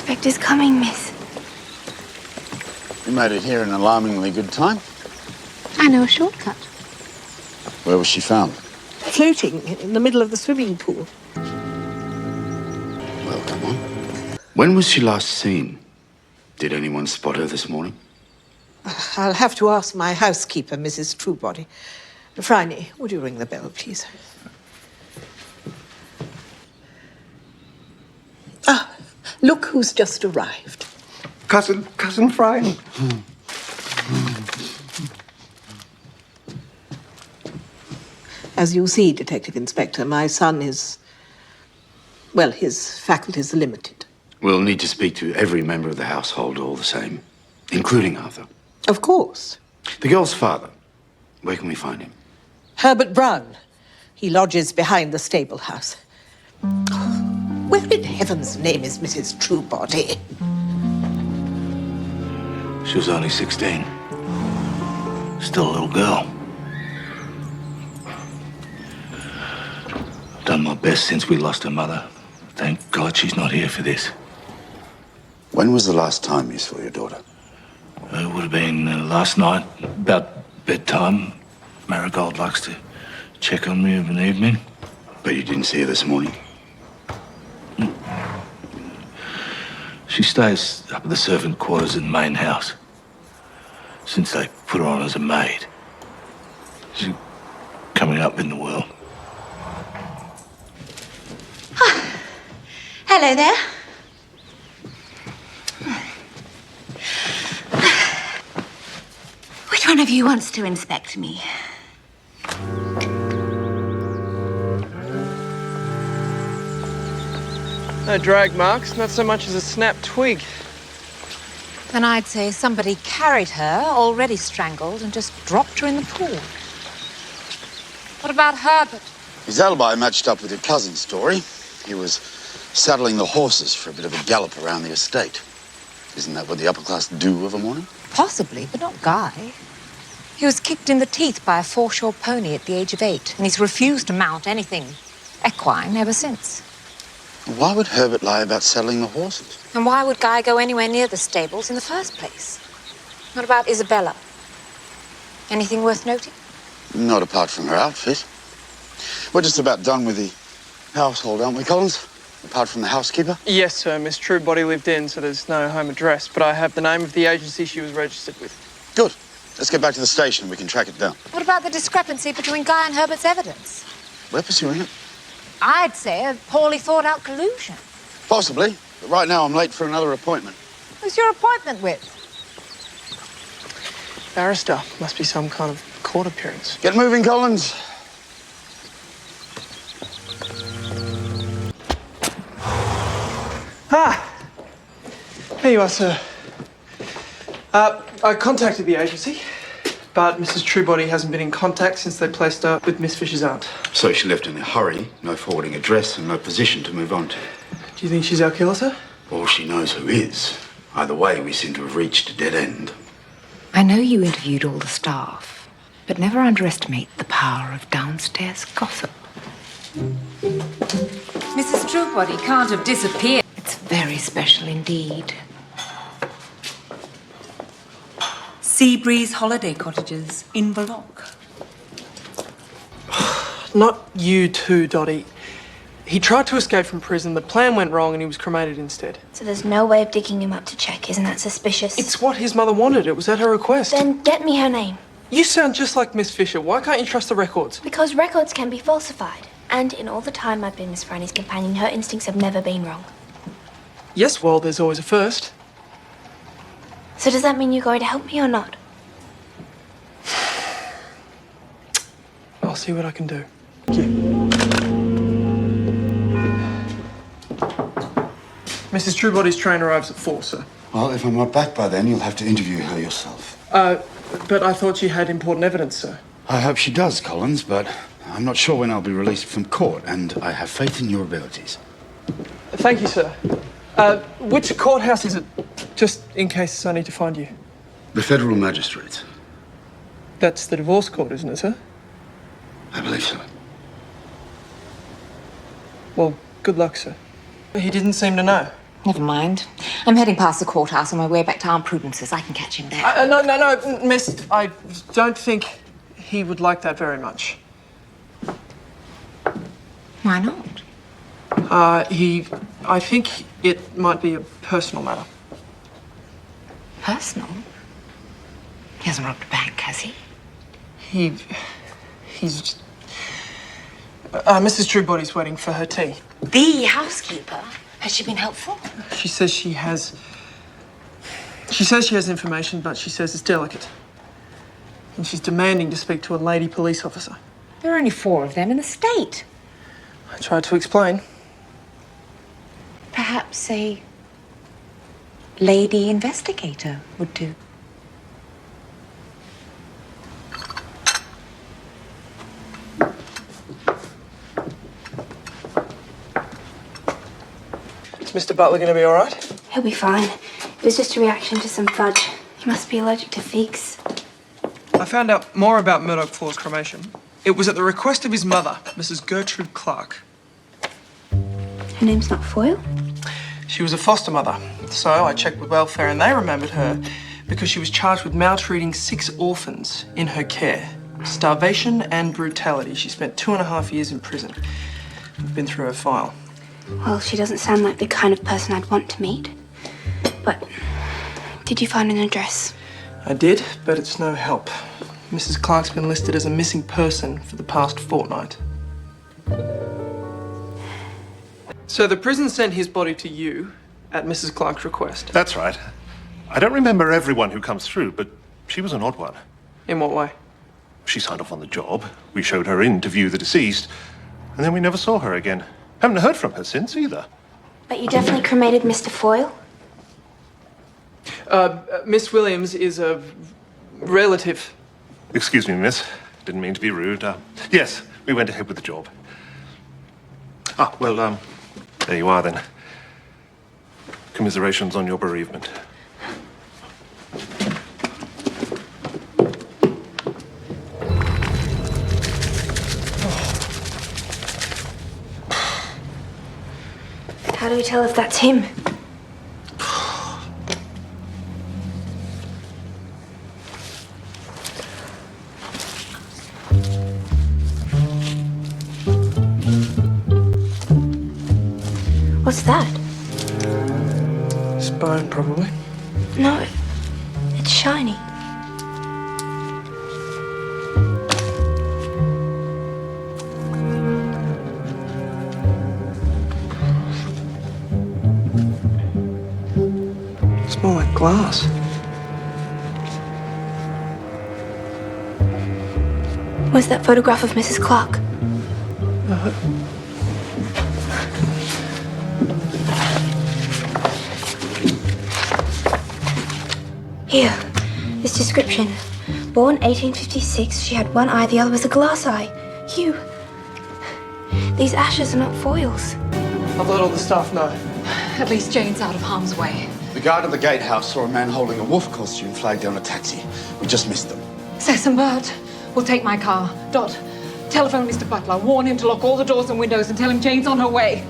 Inspector's coming, miss. You made it here in alarmingly good time. I know a shortcut. Where was she found? Floating in the middle of the swimming pool. Well, come on. When was she last seen? Did anyone spot her this morning? I'll have to ask my housekeeper, Mrs. Truebody. Phryne, would you ring the bell, please? Ah, look who's just arrived. Cousin Phryne. As you see, Detective Inspector, my son is... well, his faculties are limited. We'll need to speak to every member of the household all the same, including Arthur. Of course. The girl's father. Where can we find him? Herbert Brown. He lodges behind the stable house. Where in heaven's name is Mrs. Truebody? She was only 16. Still a little girl. I've done my best since we lost her mother. Thank God she's not here for this. When was the last time you saw your daughter? It would have been last night, about bedtime. Marigold likes to check on me of an evening. But you didn't see her this morning? She stays up at the servant quarters in the main house. Since they put her on as a maid. She's coming up in the world. Hello there. Which one of you wants to inspect me? No drag marks, not so much as a snapped twig. Then I'd say somebody carried her, already strangled, and just dropped her in the pool. What about Herbert? His alibi matched up with your cousin's story. He was saddling the horses for a bit of a gallop around the estate. Isn't that what the upper class do of a morning? Possibly, but not Guy. He was kicked in the teeth by a foreshore pony at the age of 8, and he's refused to mount anything equine ever since. Why would Herbert lie about saddling the horses? And why would Guy go anywhere near the stables in the first place? What about Isabella? Anything worth noting? Not apart from her outfit. We're just about done with the household, aren't we, Collins? Apart from the housekeeper? Yes, sir. Miss Truebody lived in, so there's no home address, but I have the name of the agency she was registered with. Good. Let's get back to the station. We can track it down. What about the discrepancy between Guy and Herbert's evidence? We're pursuing it. I'd say a poorly thought out collusion. Possibly. But right now I'm late for another appointment. Who's your appointment with? Barrister. Must be some kind of court appearance. Get moving, Collins. Here you are, sir. I contacted the agency, but Mrs. Truebody hasn't been in contact since they placed her with Miss Fisher's aunt. So she left in a hurry, no forwarding address and no position to move on to. Do you think she's our killer, sir? Or she knows who is. Either way, we seem to have reached a dead end. I know you interviewed all the staff, but never underestimate the power of downstairs gossip. Mrs. Truebody can't have disappeared. It's very special indeed. Seabreeze Holiday Cottages in Balloch. Not you too, Dottie. He tried to escape from prison, the plan went wrong and he was cremated instead. So there's no way of digging him up to check. Isn't that suspicious? It's what his mother wanted. It was at her request. Then get me her name. You sound just like Miss Fisher. Why can't you trust the records? Because records can be falsified. And in all the time I've been Miss Franny's companion, her instincts have never been wrong. Yes, well, there's always a first. So does that mean you're going to help me or not? I'll see what I can do. Thank you. Mrs. Truebody's train arrives at 4, sir. Well, if I'm not back by then, you'll have to interview her yourself. But I thought she had important evidence, sir. I hope she does, Collins, but I'm not sure when I'll be released from court, and I have faith in your abilities. Thank you, sir. Which courthouse is it? Just in case I need to find you. The Federal Magistrates. That's the divorce court, isn't it, sir? I believe so. Well, good luck, sir. He didn't seem to know. Never mind. I'm heading past the courthouse on my way back to Aunt Prudence's. I can catch him there. No, miss. I don't think he would like that very much. Why not? I think it might be a personal matter. Personal? He hasn't robbed a bank, has he? He's... Mrs. Truebody's waiting for her tea. The housekeeper? Has she been helpful? She says she has information, but she says it's delicate. And she's demanding to speak to a lady police officer. There are only 4 of them in the state. I tried to explain. Perhaps a lady investigator would do. Is Mr. Butler going to be all right? He'll be fine. It was just a reaction to some fudge. He must be allergic to figs. I found out more about Murdoch Floor's cremation. It was at the request of his mother, Mrs. Gertrude Clark. Her name's not Foyle? She was a foster mother, so I checked with welfare and they remembered her because she was charged with maltreating 6 orphans in her care. Starvation and brutality. She spent 2.5 years in prison. I've been through her file. Well, she doesn't sound like the kind of person I'd want to meet. But did you find an address? I did, but it's no help. Mrs. Clark's been listed as a missing person for the past fortnight. So the prison sent his body to you at Mrs. Clark's request. That's right. I don't remember everyone who comes through, but she was an odd one. In what way? She signed off on the job. We showed her in to view the deceased, and then we never saw her again. Haven't heard from her since either. But you definitely cremated Mr. Foyle? Miss Williams is a relative. Excuse me, miss. Didn't mean to be rude. Yes, we went ahead with the job. Well, there you are then. Commiserations on your bereavement. How do we tell if that's him? What's that? It's bone, probably. No, it's shiny. It's more like glass. Where's that photograph of Mrs. Clark? Here, this description. Born 1856, she had one eye, the other was a glass eye. Hugh, these ashes are not foils. I've let all the staff know. At least Jane's out of harm's way. The guard at the gatehouse saw a man holding a wolf costume flagged down a taxi. We just missed them. Cess and Bert, we'll take my car. Dot, telephone Mr. Butler. Warn him to lock all the doors and windows and tell him Jane's on her way.